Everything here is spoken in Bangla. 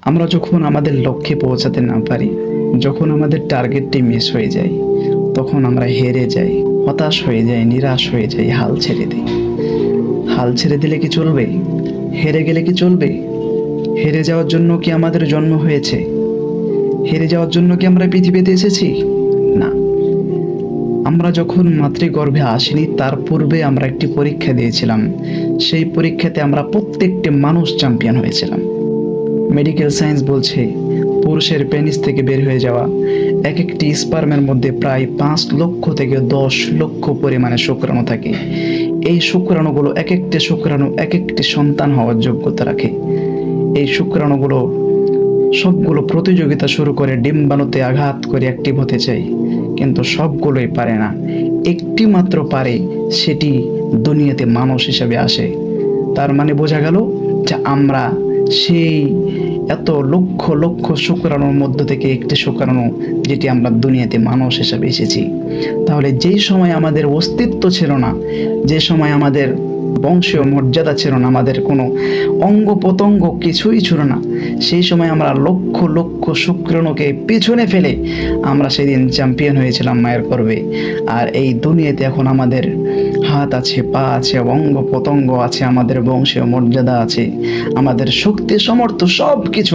আমরা যখন আমাদের লক্ষ্যে পৌঁছাতে না পারি, যখন আমাদের টার্গেটটি মিস হয়ে যায়, তখন আমরা হেরে যাই, হতাশ হয়ে যাই, নিরাশ হয়ে যাই, হাল ছেড়ে দিই। হাল ছেড়ে দিলে কি চলবে? হেরে গেলে কি চলবে? হেরে যাওয়ার জন্য কি আমাদের জন্ম হয়েছে? হেরে যাওয়ার জন্য কি আমরা পৃথিবীতে এসেছি? না। আমরা যখন মাতৃগর্ভে আসিনি তার পূর্বে আমরা একটি পরীক্ষা দিয়েছিলাম। সেই পরীক্ষাতে আমরা প্রত্যেকটি মানুষ চ্যাম্পিয়ন হয়েছিলাম। মেডিকেল সায়েন্স বলছে পুরুষের পেনিস থেকে বের হয়ে যাওয়া এক একটি স্পার্মের মধ্যে প্রায় 5 লক্ষ থেকে 10 লক্ষ পরিমাণে শুক্রাণু থাকে। এই শুক্রাণুগুলো এক একটি শুক্রাণু এক একটি সন্তান হওয়ার যোগ্যতা রাখে। এই শুক্রাণুগুলো সবগুলো প্রতিযোগিতা শুরু করে ডিম্বাণুতে আঘাত করে অ্যাক্টিভ হতে চায়, কিন্তু সবগুলোই পারে না। একটি মাত্র পারে, সেটি দুনিয়াতে মানুষ হিসেবে আসে। তার মানে বোঝা গেল যে আমরা সেই এত লক্ষ লক্ষ শুক্রাণুর মধ্য থেকে একটি শুক্রাণু, যেটি আমরা দুনিয়াতে মানুষ হিসেবে এসেছি। তাহলে যেই সময় আমাদের অস্তিত্ব ছিল না, যে সময় আমাদের বংশীয় মর্যাদা ছিল না, আমাদের কোনো অঙ্গ প্রত্যঙ্গ কিছুই ছিল না, সেই সময় আমরা লক্ষ লক্ষ শুক্রাণুকে পিছনে ফেলে আমরা সেদিন চ্যাম্পিয়ন হয়েছিলাম মায়ের গর্ভে। আর এই দুনিয়াতে এখন আমাদের হাত আছে, পা আছে, অঙ্গ প্রত্যঙ্গ আছে, আমাদের বংশীয় মর্যাদা আছে, আমাদের শক্তি সামর্থ্য সব কিছু